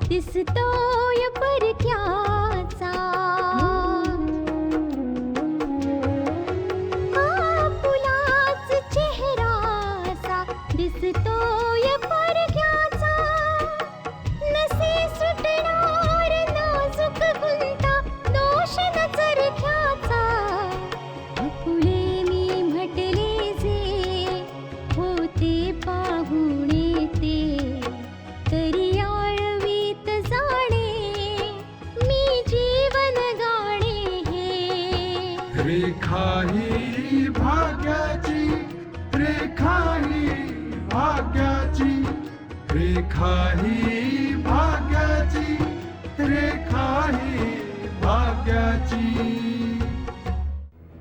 दिसतोय परक्याचा आपुलाच चेहरासा दिसतोय परक्याचा नसे सुटणार नाजूक गुंता दोष न चरख्याचा फुले मी म्हटले जे होते पाहुणे ते तरी रेखा ही भाग्याची, रेखा ही भाग्याची, रेखा ही भाग्याची, रेखा ही भाग्याची.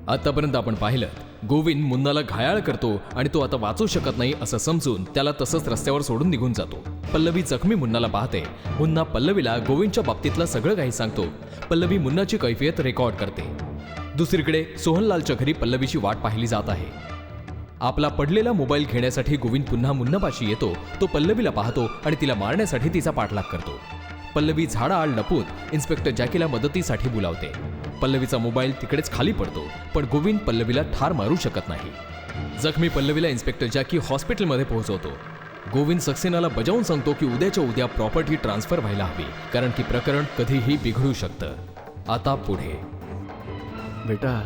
आतापर्यंत आपण पाहिलं गोविंद मुन्नाला घायाळ करतो आणि तो आता वाचू शकत नाही असं समजून त्याला तसंच रस्त्यावर सोडून निघून जातो. पल्लवी जखमी मुन्नाला पाहते. मुन्ना पल्लवीला गोविंदच्या बाबतीतलं सगळं काही सांगतो. पल्लवी मुन्नाची कैफियत रेकॉर्ड करते. दुसरीकडे सोहनलालच्या घरी पल्लवीची वाट पाहिली जात आहे. आपला पडलेला मोबाईल घेण्यासाठी गोविंद पुन्हा मुन्नापाशी येतो. तो पल्लवीला पाहतो आणि तिला मारण्यासाठी तिचा पाठलाग करतो. पल्लवी झाडाआड लपून इन्स्पेक्टर जॅकीला मदतीसाठी बोलावते. पल्लवीचा मोबाईल तिकडेच खाली पडतो, पण गोविंद पल्लवीला ठार मारू शकत नाही. जखमी पल्लवीला इन्स्पेक्टर जॅकी हॉस्पिटलमध्ये पोहोचवतो. गोविंद सक्सेनाला बजावून सांगतो की उद्याच्या उद्या प्रॉपर्टी ट्रान्सफर व्हायला हवी, कारण की प्रकरण कधीही बिघडू शकतं. आता पुढे बेटा,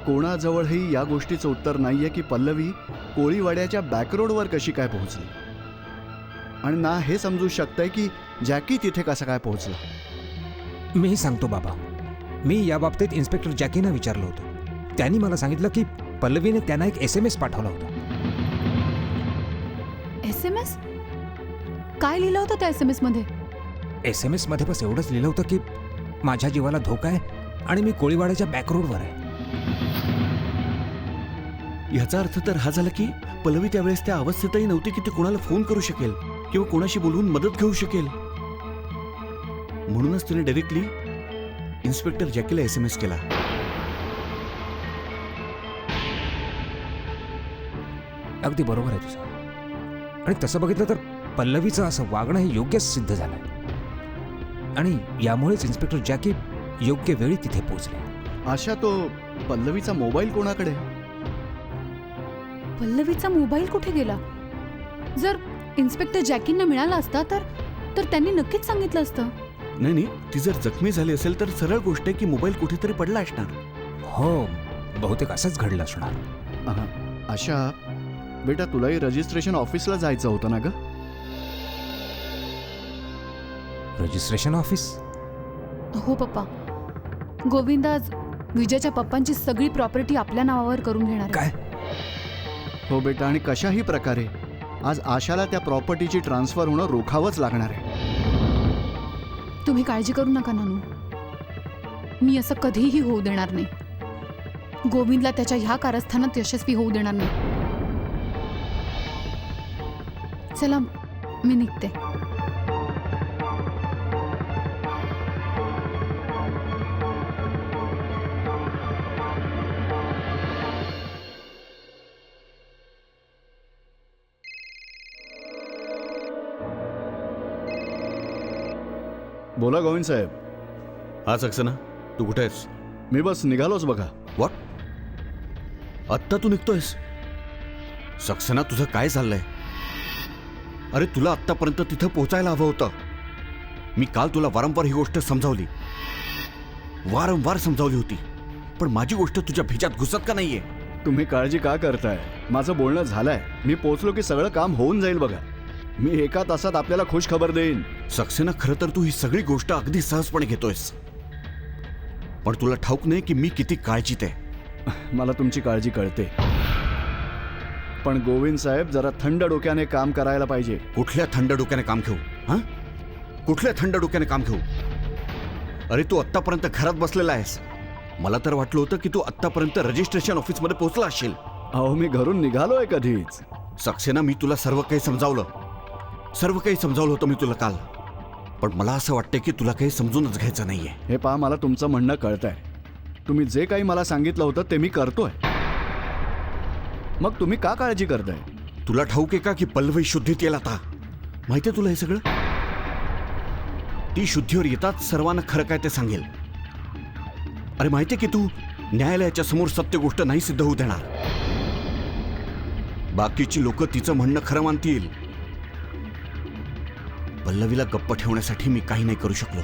कोणाजवळही या गोष्टीचं उत्तर नाहीये की पल्लवी कोळीवाड्याच्या बॅकरोडवर कशी काय पोहोचली, आणि ना हे समजू शकतंय की जॅकी तिथे कसा काय पोहोचला. मी सांगतो बाबा. मी या बाबतीत इन्स्पेक्टर जॅकीना विचारलं होतं. त्यांनी मला सांगितलं की पल्लवीने त्यांना एक SMS पाठवला होता. SMS? काय लिहिलं होतं त्या SMS मध्ये? SMS मध्ये बस एवढंच लिहिलं होतं की माझ्या जीवाला धोका आहे आणि मी कोळीवाड्याच्या बॅकरोडवर आहे. याचा अर्थ तर हा झाला की पल्लवी त्यावेळेस त्या अवस्थेतही नव्हती की ती कोणाला फोन करू शकेल किंवा कोणाशी बोलवून मदत घेऊ शकेल. म्हणूनच तिने डायरेक्टली इन्स्पेक्टर जॅकीला SMS केला. अगदी बरोबर आहे तुझं. आणि तसं बघितलं तर पल्लवीचं असं वागणं हे योग्यच सिद्ध झालंय, आणि यामुळेच इन्स्पेक्टर जॅकी योग्य वेळी तिथे पोहोचले. आशा, तो पल्लवीचा मोबाईल कोणाकडे? पल्लवीचा मोबाईल कुठे गेला? जर इन्स्पेक्टर जॅकींना मिळाला असता तर त्यांनी नक्कीच सांगितलं असतं. नाही, ती जर जखमी झाली असेल तर सरळ गोष्ट आहे की मोबाईल कुठेतरी पडला असणार. हो, बहुतेक असंच घडलं असणार. आशा बेटा, तुलाही रजिस्ट्रेशन ऑफिसला जायचं होतं ना ग? Registration office? हो पप्पा, गोविंद आज विजयच्या पप्पांची सगळी प्रॉपर्टी आपल्या नावावर करून घेणार आहे. काय? हो बेटा, आणि कशाही प्रकारे आज आशाला त्या प्रॉपर्टीची ट्रान्सफर होणं रोखावंच लागणार आहे. तुम्ही काळजी करू नका नानू. मी असं कधीही होऊ देणार नाही. गोविंदला त्याच्या ह्या कारस्थानात यशस्वी होऊ देणार नाही. चला, मी निघते. बोला गोविंद साहेब. हा सक्सेना, तू कुठे आहेस? मी बस निघालोच बघा. व्हॉट? आत्ता तू निघतोयस? सक्सेना, तुझं काय चाललंय? अरे, तुला आत्तापर्यंत तिथं पोहोचायला हवं होतं. मी काल तुला वारंवार ही गोष्ट समजावली, वारंवार समजावली होती, पण माझी गोष्ट तुझ्या भेजात घुसत का नाहीये? तुम्ही काळजी का करताय? माझं बोलणं झालंय. मी पोचलो की सगळं काम होऊन जाईल बघा. मी एका तासात आपल्याला खुश खबर देईन. सक्सेना, खरं तर तू ही सगळी गोष्ट अगदी सहजपणे घेतोयस, पण तुला ठाऊक नाही की मी किती काळजीत आहे. मला तुमची काळजी कळते, पण गोविंद साहेब जरा थंड डोक्याने काम करायला पाहिजे. कुठल्या थंड डोक्याने काम घेऊ? हा, कुठल्या थंड डोक्याने काम घेऊ? अरे तू आत्तापर्यंत घरात बसलेला आहेस. मला तर वाटलं होतं की तू आत्तापर्यंत रजिस्ट्रेशन ऑफिसमध्ये पोहोचला असशील. अहो, मी घरून निघालोय कधीच. सक्सेना, मी तुला सर्व काही समजावलं होतं मी तुला काल, पण मला असं वाटतंय की तुला काही समजूनच घ्यायचं नाहीये. हे पहा, मला तुमचं म्हणणं कळतंय. तुम्ही जे काही मला सांगितलं होतं ते मी करतोय. मग तुम्ही का काळजी करताय? तुला ठाऊक आहे का की पल्लवी शुद्धीत येईल आता? माहितीये तुला हे सगळं? ती शुद्धीवर येताच सर्वांना खरं काय ते सांगेल. अरे माहितीये की तू न्यायालयाच्या समोर सत्य गोष्ट नाही सिद्ध होऊ देणार. बाकीची लोक तिचं म्हणणं खरं मानतील. पल्लवीला गप्प ठेवण्यासाठी मी काही नाही करू शकलो,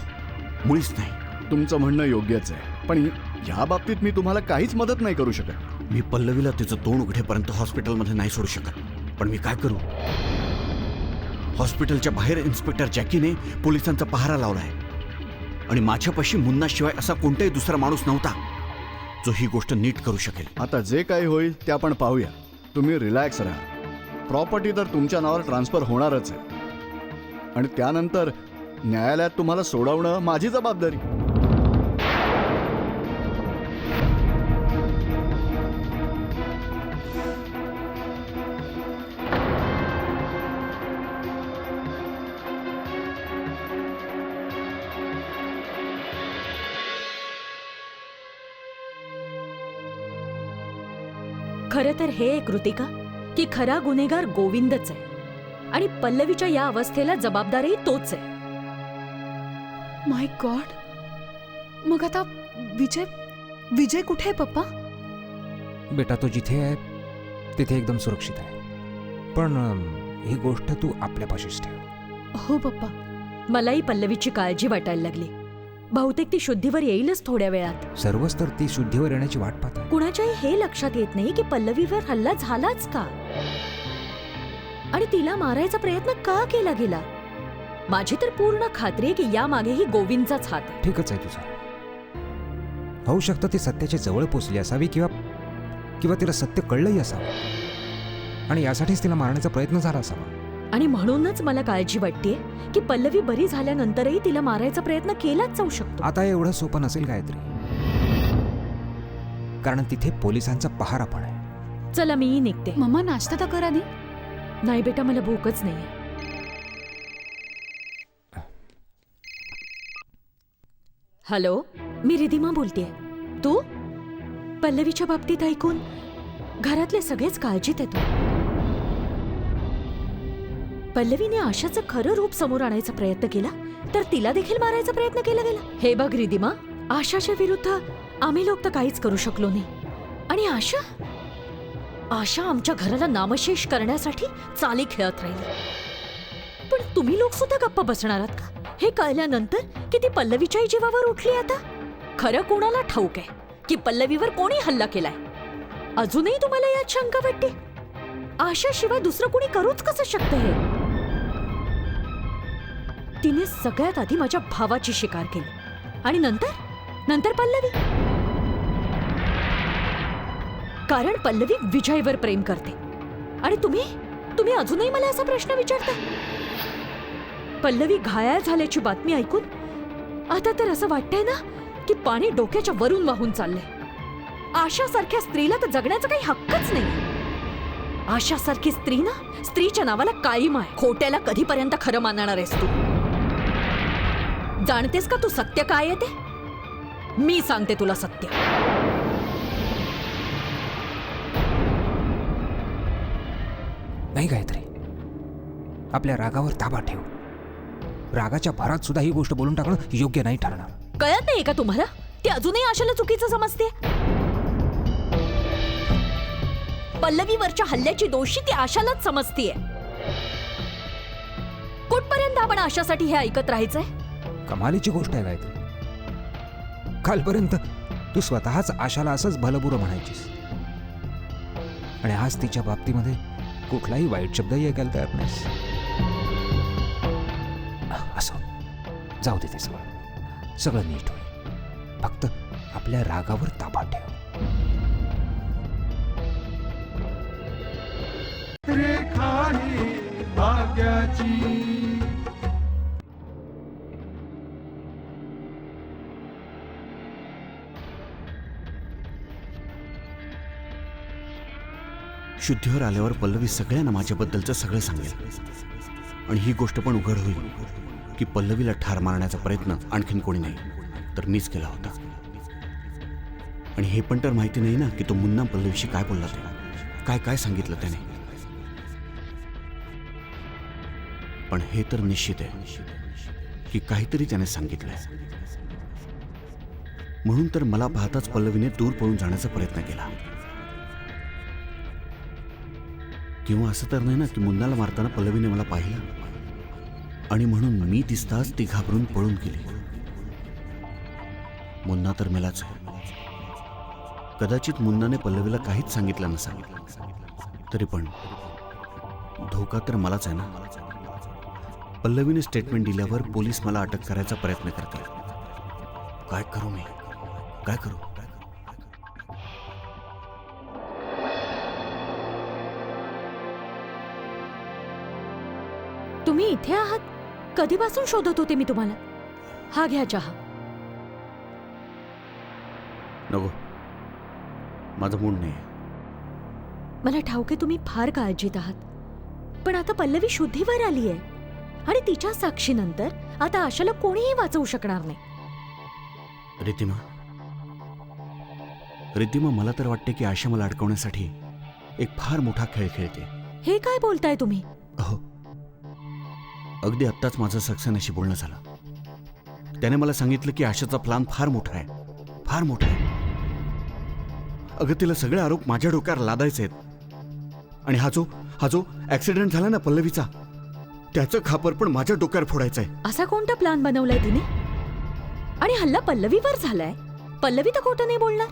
मुळीच नाही. तुमचं म्हणणं योग्यच आहे, पण या बाबतीत मी तुम्हाला काहीच मदत नाही करू शकत. मी पल्लवीला तिचं तोंड उघडेपर्यंत हॉस्पिटलमध्ये नाही सोडू शकत, पण मी काय करू? हॉस्पिटलच्या बाहेर इन्स्पेक्टर जॅकीने पोलिसांचा पहारा लावलाय आणि माझ्यापाशी मुन्नाशिवाय असा कोणताही दुसरा माणूस नव्हता जो ही गोष्ट नीट करू शकेल. आता जे काही होईल ते आपण पाहूया. तुम्ही रिलॅक्स राहा. प्रॉपर्टी तर तुमच्या नावावर ट्रान्सफर होणारच आहे, आणि त्यानंतर न्यायालयात तुम्हाला सोडवणं माझी जबाबदारी. खरं तर हे आहे कृतिका, की खरा गुन्हेगार गोविंदच आहे आणि पल्लवीच्या या अवस्थेला जबाबदारही तोच आहे. माय गॉड, मग आता विजय कुठे आहे पप्पा? बेटा, तो जिथे आहे तिथे एकदम सुरक्षित आहे, पण ही गोष्ट तू आपल्यापाशीच ठेव. हो पप्पा. मलाही पल्लवीची काळजी वाटायला लागली. बहुतेक ती शुद्धीवर येईलच थोड्या वेळात. सर्वच तर ती शुद्धीवर येण्याची वाट पाहत आहे. कुणाच्याही हे लक्षात येत नाही की पल्लवीवर हल्ला झालाच का आणि तिला मारायचा प्रयत्न का केला गेला. माझी तर पूर्ण खात्री आहे की यामागेही गोविंदचाच हात आहे. ठीकच आहे तुझं. होऊ शकतं ती सत्याच्या जवळ पोचली असावी किंवा तिला सत्य कळलंही असावं आणि यासाठीच तिला मारण्याचा प्रयत्न झाला असावा. आणि म्हणूनच मला काळजी वाटतेय की पल्लवी बरी झाल्यानंतरही तिला मारायचा प्रयत्न केलाच जाऊ शकतो. आता एवढं सोपं नसेल गायत्री, कारण तिथे पोलिसांचा पहारा पण आहे. चला मीही निघते. मम्मा, नाश्ता तर कर आधी. नाही बेटा, मला भूकच नाहीये. हॅलो, मी रिधिमा बोलतेय. तू? पल्लवीच्या बाबतीत ऐकून घरातले सगळेच काळजीत येतो. पल्लवीने आशाचं खरं रूप समोर आणायचा प्रयत्न केला तर तिला देखील मारायचा प्रयत्न केला गेला. हे बघ रिधिमा, आशाच्या विरुद्ध आम्ही लोक तर काहीच करू शकलो नाही, आणि आशा आमच्या घराला नामशेष करण्यासाठी चाली खेळत राहिली. पण तुम्ही लोक सुद्धा गप्प बसणार आहात का हे कळल्यानंतर की ती पल्लवीच्याही जीवावर उठली? आता खरं कोणाला ठाऊक आहे की पल्लवीवर कोणी हल्ला केलाय? अजूनही तुम्हाला यात शंका वाटते? आशाशिवाय दुसरं कोणी करूच कसं शकतं हे? तिने सगळ्यात आधी माझ्या भावाची शिकार केली आणि नंतर पल्लवी. कारण पल्लवी विजयवर प्रेम करते आणि तुम्ही अजूनही मला असा प्रश्न विचारता? पल्लवी घायाळ झाल्याची बातमी ऐकून आता तर असं वाटतंय ना की पाणी डोक्याच्या वरून वाहून चाललंय. आशासारख्या स्त्रीला तर जगण्याचा काही हक्कच नाही. आशासारखी स्त्री ना स्त्रीच्या नावाला काळीमा आहे. खोट्याला कधीपर्यंत खरं मानणार आहेस तू? जाणतेस का तू सत्य काय आहे ते? मी सांगते तुला सत्य. नाही गायत्री, आपल्या रागावर ताबा ठेव. रागाच्या भरात सुद्धा ही गोष्ट बोलून टाकणं योग्य नाही ठरणार. कळत नाही का तुम्हाला? ती अजूनही आशाला चुकीचं समजते. पल्लवीवरच्या हल्ल्याची दोषी ती आशालाच समजतीये. कुठपर्यंत आपण आशासाठी हे ऐकत राहायचंय? कमालीची गोष्ट आहे गायत्री. कालपर्यंत तू स्वतःच आशाला असंच भलबुरं म्हणायचीस आणि आज तिच्या बाबतीमध्ये कुठलाही वाईट शब्दही ऐकायला तयार नाहीस. असं जाऊ दे ते सगळं नीट होईल. फक्त आपल्या रागावर ताबा ठेव. रेखा ही भाग्याची. शुद्धीवर आल्यावर पल्लवी सगळ्यांना माझ्याबद्दलचं सगळं सांगेल आणि ही गोष्ट पण उघड होईल की पल्लवीला ठार मारण्याचा प्रयत्न आणखीन कोणी नाही तर मीच केला होता. आणि हे पण तर माहिती नाही ना की तो मुन्ना पल्लवीशी काय बोलला, ते काय काय सांगितलं त्याने. पण हे तर निश्चित आहे की काहीतरी त्याने सांगितलंय. म्हणून तर मला पाहताच पल्लवीने दूर पळून जाण्याचा प्रयत्न केला. किंवा असं तर नाही ना की मुन्नाला मारताना पल्लवीने मला पाहिलं आणि म्हणून मी दिसताच ती घाबरून पळून गेली. मुन्ना तर मेलाच आहे. कदाचित मुन्नाने पल्लवीला काहीच सांगितलं नसावं, तरी पण धोका तर मलाच आहे ना. पल्लवीने स्टेटमेंट दिल्यावर पोलीस मला अटक करायचा प्रयत्न करतील. काय करू मी, काय करू? तुम्ही इथे आहात? कधीपासून शोधत होते मी तुम्हाला. हा घ्या चहा. नको, माझं मूड नाही. मला ठाऊक आहे तुम्ही फार काळजीत आहात, पण आता पल्लवी शुद्धीवर आली आहे आणि तिच्या साक्षीनंतर आता आशाला कोणीही वाचवू शकणार नाही. रिद्धिमा, मला तर वाटते की आशा मला अडकवण्यासाठी एक फार मोठा खेळ खेळते. हे काय बोलताय तुम्ही? हो, अगदी आत्ताच माझं सक्सेनाशी बोलणं झालं. त्याने मला सांगितलं की आशाचा प्लान फार मोठा आहे, फार मोठा आहे. अगं, तिला सगळे आरोप माझ्या डोक्यावर लादायचे आहेत. आणि हा जो ऍक्सिडेंट झाला ना पल्लवीचा, त्याचं खापर पण माझ्या डोक्यावर फोडायचं आहे. असा कोणता प्लान बनवलाय तिने? आणि हल्ला पल्लवीवर झालाय. पल्लवी तर खोटं नाही बोलणार.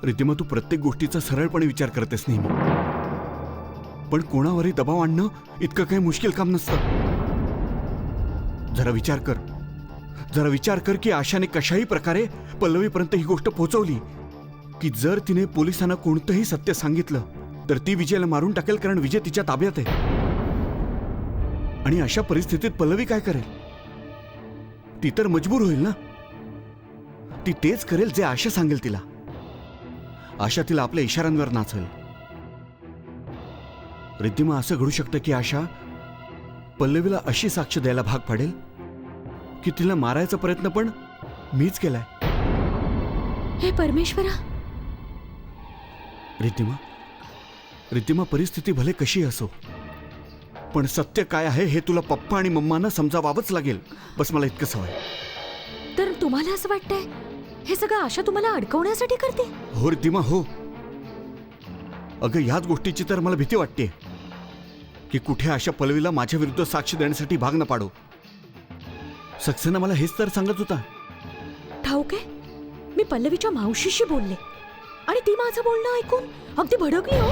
रिद्धिमा, तू प्रत्येक गोष्टीचा सरळपणे विचार करतेस नेहमी, पण कोणावरही दबाव आणणं इतकं काही मुश्किल काम नसतं. जरा विचार कर की आशाने कशाही प्रकारे पल्लवीपर्यंत ही गोष्ट पोहोचवली की जर तिने पोलिसांना कोणतंही सत्य सांगितलं तर ती विजयला मारून टाकेल, कारण विजय तिच्या ताब्यात आहे. आणि अशा परिस्थितीत पल्लवी काय करेल? ती तर मजबूर होईल ना. ती तेच करेल जे आशा सांगेल तिला. आशा तिला आपल्या इशाऱ्यांवर नाचेल. रिद्धिमा, असं घडू शकतं की आशा पल्लवीला अशी साक्ष द्यायला भाग पाडेल की तिला मारायचा प्रयत्न पण मीच केलाय. हे परमेश्वरा. रिद्धिमा, परिस्थिती भले कशी असो, पण सत्य काय आहे हे तुला पप्पा आणि मम्मांना समजावावंच लागेल. बस मला इतकंच हवंय. तर तुम्हाला असं वाटतंय हे सगळं आशा तुम्हाला अडकवण्यासाठी करते? हो रिद्धिमा, हो. अगं, ह्याच गोष्टीची तर मला भीती वाटते की कुठे आशा पल्लवीला माझ्या विरुद्ध साक्ष देण्यासाठी भाग न पाडो. सक्सेना मला हेच तर सांगत होता. ठाऊक आहे, मी पल्लवीच्या मावशीशी बोलले आणि ती माझं बोलणं ऐकून अगदी भडकली. हो,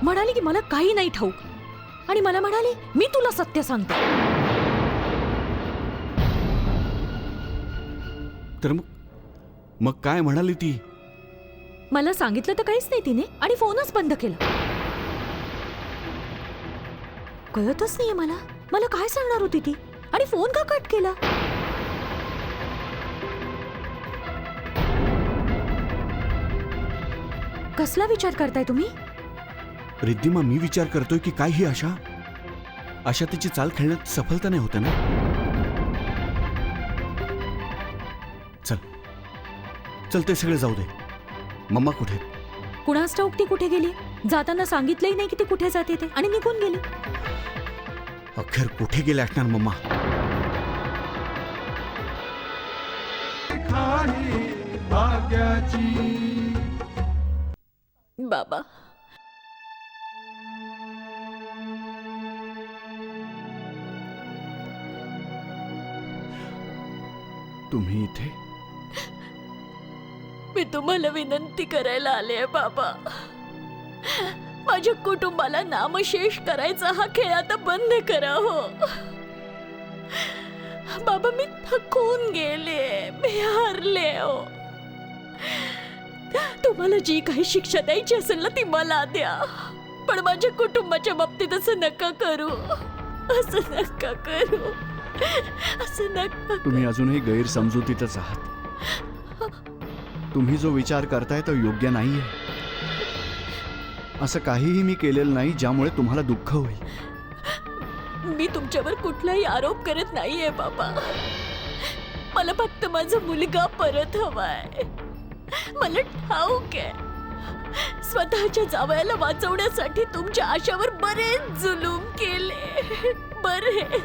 म्हणाली की मला काही नाही ठाऊक आणि मला म्हणाली मी तुला सत्य सांगते. तर मग काय म्हणाली ती? मला सांगितलं तर काहीच नाही तिने आणि फोनच बंद केला. कळतच नाहीये मला काय सांगणार होती ती आणि फोन का कट केला? कसला विचार करताय तुम्ही? रिद्धिमा, मी विचार करतोय की काय ही आशा तिची चाल खेळण्यात सफलता नाही होते ना. चल ते सगळे जाऊ दे. मम्मा कुठे? कुणास ठाऊक ती कुठे गेली. जाताना सांगितलंही नाही की ती कुठे जाते ते आणि निघून गेली. अखेर कुठे गेले असणार मम्मा? बाबा, तुम्ही इथे? मी तुम्हाला विनंती करायला आले आहे बाबा. माझ्या कुटुंबाला नामशेष करायचा हा खेळ आता बंद करा हो बाबा. मी थकून गेले, मी हारले हो. तुम्हाला जी काही शिक्षा द्यायची असेल ना ती मला द्या, पण माझ्या कुटुंबाच्या बाबतीत असं नका करू, असं नका करू, असं नका. तुम्ही अजूनही गैरसमजुतीतच आहात. तुम्ही जो विचार करताय तो योग्य नाहीये. असं काहीही मी केलेलं नाही ज्यामुळे तुम्हाला दुःख होईल. मी तुमच्यावर कुठलाही आरोप करत नाहीये बाबा. मला फक्त माझा मुलगा परत हवाय. मला ठाऊक आहे स्वतःच्या जावयाला वाचवण्यासाठी तुमच्या आशावर बरेच जुलूम केले, बरेच.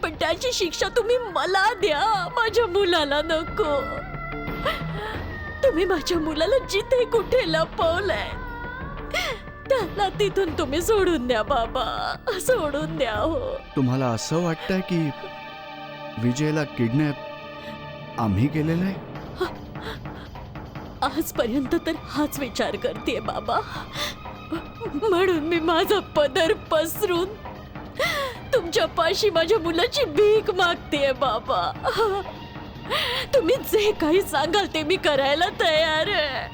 पण त्याची शिक्षा तुम्ही मला द्या, माझ्या मुलाला नको. तुम्ही माझ्या मुलाला जिथे कुठे लपवलंय त्याला तिथून तुम्ही सोडून द्या बाबा, सोडून द्या हो. तुम्हाला असं वाटतंय की विजयला किडनॅप आम्ही केलेलं आहे? आजपर्यंत तर हाच विचार करतेय बाबा. म्हणून मी माझा पदर पसरून तुमच्या पाशी माझ्या मुलाची भीक मागतेय बाबा. तुम्ही जे काही सांगाल ते मी करायला तयार आहे,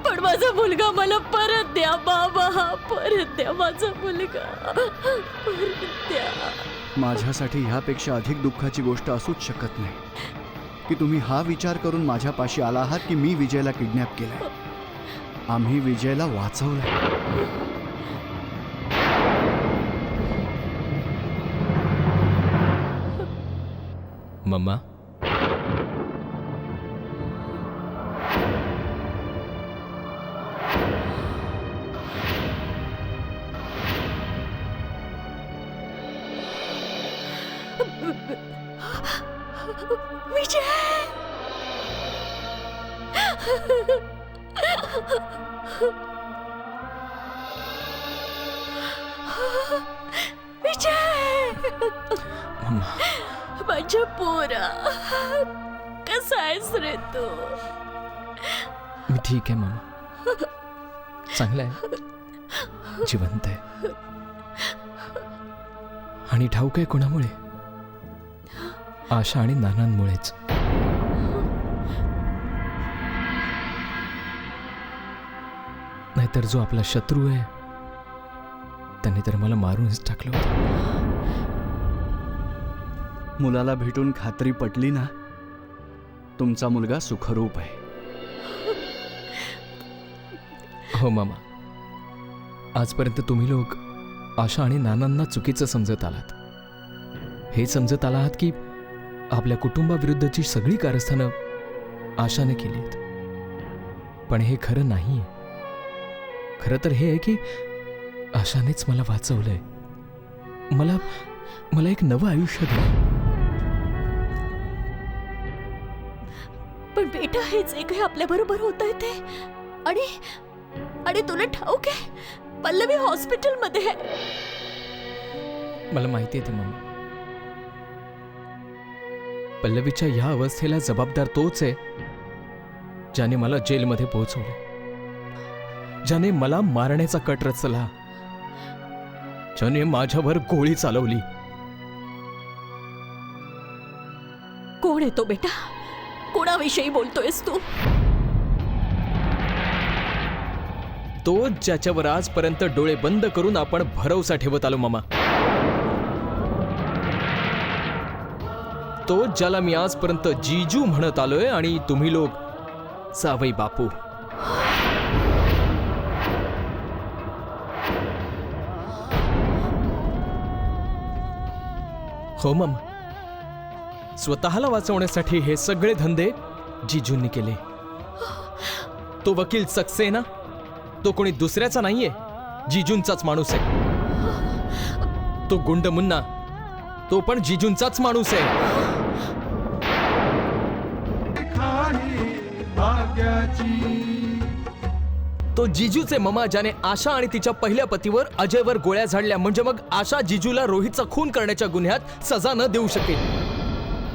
पण माझा मुलगा मला परत द्या बाबा, परत द्या माझा मुलगा, परत द्या. माझ्यासाठी ह्यापेक्षा अधिक दुःखाची गोष्ट असूच शकत नाही की तुम्ही हा विचार करून माझ्या पाशी आला आहात की मी विजयला किडनॅप केलंय. आम्ही विजयला वाचवलंय. मम्मा, विजय, विजय, मम्मा, माझ्या पोरा, कसा आहेस रे तू? मी ठीक आहे मम्मा, चांगलं आहे, जिवंत आहे. आणि ठाऊक आहे कोणामुळे? आशा आणि नानांमुळेच. नाहीतर जो आपला शत्रू आहे त्यांनी तर मला मारूनच टाकलं होतं. मुलाला भेटून खात्री पटली ना? तुमचा मुलगा सुखरूप आहे. हो मामा, आजपर्यंत तुम्ही लोक आशा आणि नानांना चुकीचं समजत आलात. हे समजत आला आहात की आपल्या कुटुंबाविरुद्धची सगळी कारस्थानं आशाने केली आहेत. पण हे खरं नाहीये. खरं तर हे आहे की आशानेच मला वाचवलंय, मला एक नवं आयुष्य दिलं. पण बेटा, हे जे काही आपल्या बरोबर होत आहे ते, आणि तुला ठाऊक आहे पल्लवी हॉस्पिटलमध्ये आहे. मला माहिती आहे ते मम्मा. पल्लवीच्या ह्या अवस्थेला जबाबदार तोच आहे ज्याने मला जेलमध्ये पोहोचवले, ज्याने मला मारण्याचा कट रचला, ज्याने माझ्यावर गोळी चालवली. कोण आहे तो बेटा? कोणाविषयी बोलतोयस तू? तो ज्याच्यावर आजपर्यंत डोळे बंद करून आपण भरवसा ठेवत आलो मामा. तो ज्याला मी आजपर्यंत जीजू म्हणत आलोय आणि तुम्ही लोक जावई बापू. हो मामा, स्वतःला वाचवण्यासाठी हे सगळे धंदे जीजूंनी केले. तो वकील सक्सेना, तो कोणी दुसऱ्याचा नाहीये, जीजूंचाच माणूस आहे. तो गुंड मुन्ना, तो पण जीजूंचाच माणूस आहे. खाही भाग्याची तो जिजूचे ममा ज्याने आशा आणि तिच्या पहिल्या पतीवर अजयवर गोळ्या झाडल्या, म्हणजे मग आशा जिजूला रोहितचा खून करण्याच्या गुन्ह्यात सजा न देऊ शकेल.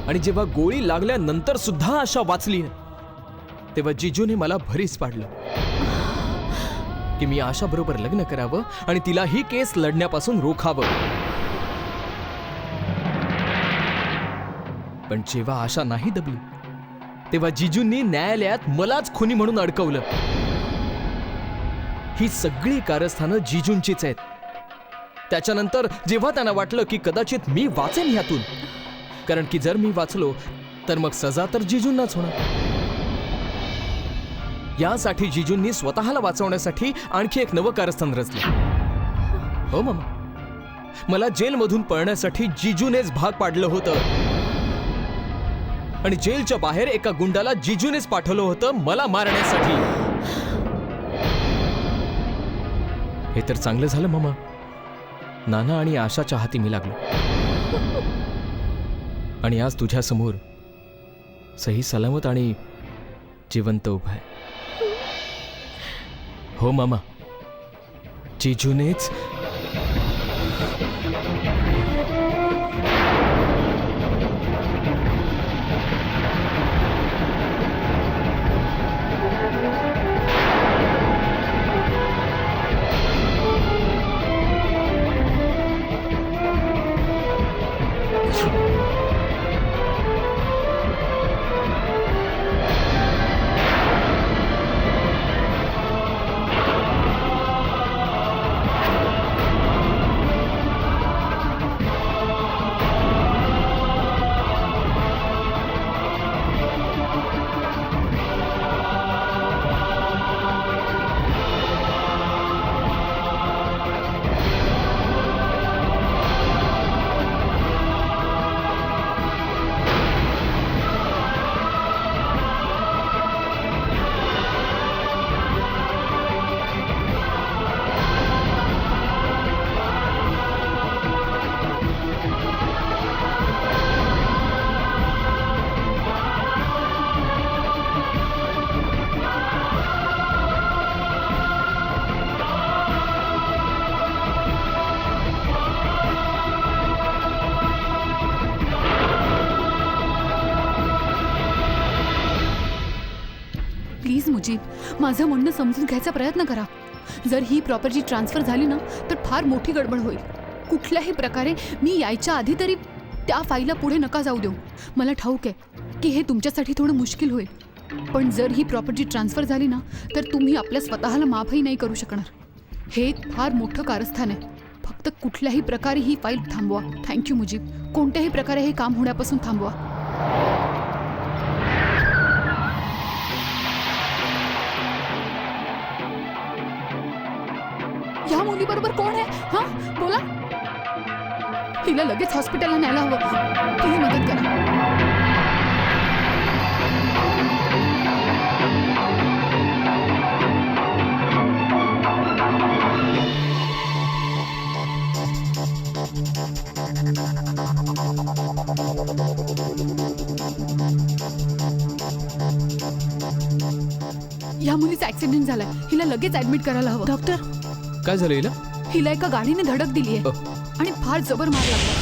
आणि जेव्हा गोळी लागल्यानंतर सुद्धा आशा वाचली तेव्हा जिजूने मला भरीस पाडलं की मी आशा बरोबर लग्न करावं आणि तिला ही केस लढण्यापासून रोखावं. पण जेव्हा आशा नाही दबली तेव्हा जिजूंनी न्यायालयात मलाच खुनी म्हणून अडकवलं. ही सगळी कारस्थानं जिजूंचीच आहेत. त्याच्यानंतर जेव्हा त्यांना वाटलं की कदाचित मी वाचेन ह्यातून, कारण की जर मी वाचलो तर मग सजा तर जिजूंनाच होणार, यासाठी जिजूंनी स्वतःला वाचवण्यासाठी आणखी एक नवं कारस्थान रचलं. हो मामा, मला जेलमधून पळण्यासाठी जिजूनेच भाग पाडलं होतं आणि जेलच्या बाहेर एका गुंडाला जिजूनेच पाठवलं होतं मला मारण्यासाठी. हे तर चांगलं झालं मामा, नाना आणि आशाच्या हाती मी लागलो आणि आज तुझ्या समोर सही सलामत आणि जिवंत उभा आहे. हो मामा, जिजूनेच. प्लीज मुजीब, माझं म्हणणं समजून घ्यायचा प्रयत्न करा. जर ही प्रॉपर्टी ट्रान्सफर झाली ना तर फार मोठी गडबड होईल. कुठल्याही प्रकारे मी यायच्या आधी तरी त्या फाईलला पुढे नका जाऊ देऊ. मला ठाऊक आहे की हे तुमच्यासाठी थोडं मुश्किल होईल, पण जर ही प्रॉपर्टी ट्रान्सफर झाली ना तर तुम्ही आपल्या स्वतःला माफही नाही करू शकणार. हे एक फार मोठं कारस्थान आहे. फक्त कुठल्याही प्रकारे ही फाईल थांबवा. थँक्यू मुजीब. कोणत्याही प्रकारे हे काम होण्यापासून थांबवा. या मुलीबरोबर कोण आहे? हा बोला. हिला लगेच हॉस्पिटलला न्यायला हवं. प्लीज मदत करा. या मुलीचा ऍक्सिडेंट झालाय. हिला लगेच ऍडमिट करायला हवं. डॉक्टर, काय झालं हिला? हिला एका गाडीने धडक दिली आहे आणि फार जबर मार लागला.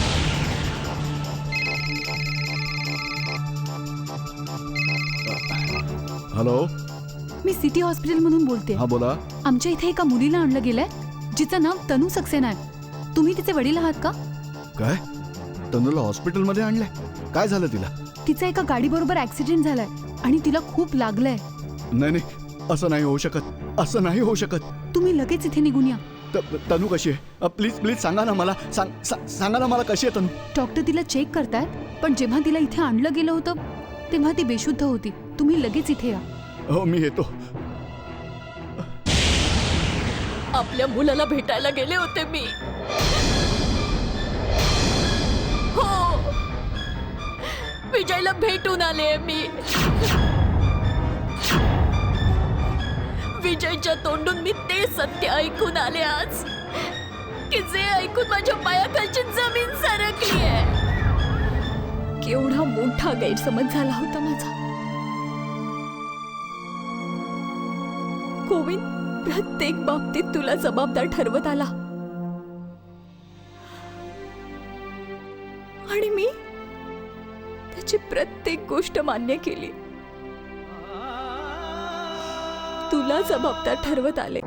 हॅलो, मी सिटी हॉस्पिटलमधून बोलते. हा बोला. आमच्या इथे एका मुलीला आणलं गेलंय जिचं नाव तनू सक्सेना आहे. तुम्ही तिचे वडील आहात का? काय? तनूला हॉस्पिटलमध्ये आणलंय? काय झालं तिला? तिचा एका गाडीबरोबर ऍक्सिडेंट झालाय आणि तिला खूप लागलंय. नाही नाही, असं नाही होऊ शकत. असं नाही होऊ शकत. तुम्ही लगेच इथे निघून या. तनू कशी आहे? प्लीज प्लीज सांगा ना मला. सांगा ना मला कशी आहे तनू. डॉक्टर तिला चेक करतायत, पण जेव्हा तिला इथे आणलं गेलं होतं तेव्हा ती बेशुद्ध होती. तुम्ही लगेच इथे या. हो, मी येतो. आपल्या मुलाला भेटायला गेले होते मी. हो, विजयला भेटून आले मी. विजयच्या तोंडून मी ते सत्य ऐकून आले आज, की जे ऐकून माझ्या पायाखालची जमीन सरकली आहे. केवढा मोठा गैरसमज झाला होता माझा. गोविंद, प्रत्येक बाबतीत तुला जबाबदार ठरवत आला आणि मी त्याची प्रत्येक गोष्ट मान्य केली. तुला जबाबदार ठरवत आले